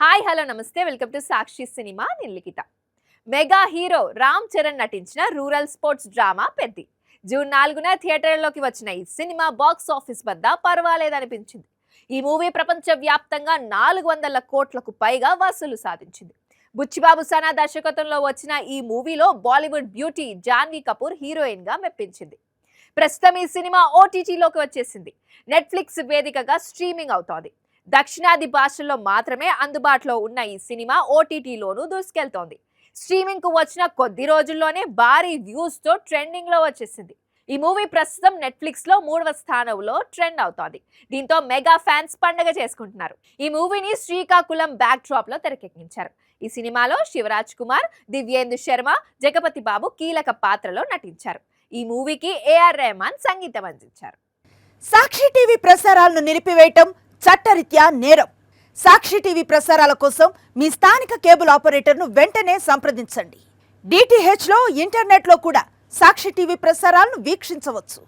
Hi hello నమస్తే welcome to Sakshi cinema నేను Likhitha. Mega hero Ram Charan నటించిన rural sports drama Peddi June 4న థియేటర్లోకి వచ్చిన ఈ సినిమా బాక్స్ ఆఫీస్ వద్ద పర్వాలేదనిపించింది. ఈ మూవీ ప్రపంచ వ్యాప్తంగా 400 కోట్లకు పైగా వసూలు సాధించింది. బుచ్చిబాబు సనా దర్శకత్వంలో వచ్చిన ఈ మూవీలో బాలీవుడ్ బ్యూటీ జాన్వీ కపూర్ హీరోయిన్ గా మెప్పించింది. ప్రస్తుతం ఈ సినిమా ఓటీటీలోకి వచ్చేసింది. నెట్ఫ్లిక్స్ వేదికగా స్ట్రీమింగ్ అవుతోంది. దక్షిణాది భాషల్లో మాత్రమే అందుబాటులో ఉన్న ఈ సినిమా ఓటీటీలోనూ దూసుకెళ్తోంది. స్ట్రీమింగ్ కు వచ్చిన కొద్ది రోజుల్లోనే భారీ వ్యూస్ తో ట్రెండింగ్ లో వచ్చేసింది. ఈ మూవీ ప్రస్తుతం నెట్ఫ్లిక్స్ లో 3వ స్థానంలో ట్రెండ్ అవుతోంది. దీంతో మెగా ఫ్యాన్స్ పండగ చేసుకుంటున్నారు. ఈ మూవీని శ్రీకాకుళం బ్యాక్ డ్రాప్ లో తెరకెక్కించారు. ఈ సినిమాలో శివరాజ్ కుమార్, దివ్యేందు శర్మ, జగపతి బాబు కీలక పాత్రలో నటించారు. ఈ మూవీకి ఏఆర్ రెహమాన్ సంగీతం అందించారు. సాక్షి టీవీ ప్రసారాలను నిలిపివేయటం చట్టరీత్యా నేరం. సాక్షి టీవీ ప్రసారాల కోసం మీ స్థానిక కేబుల్ ఆపరేటర్ను వెంటనే సంప్రదించండి. డిటిహెచ్లో ఇంటర్నెట్లో కూడా సాక్షి టీవీ ప్రసారాలను వీక్షించవచ్చు.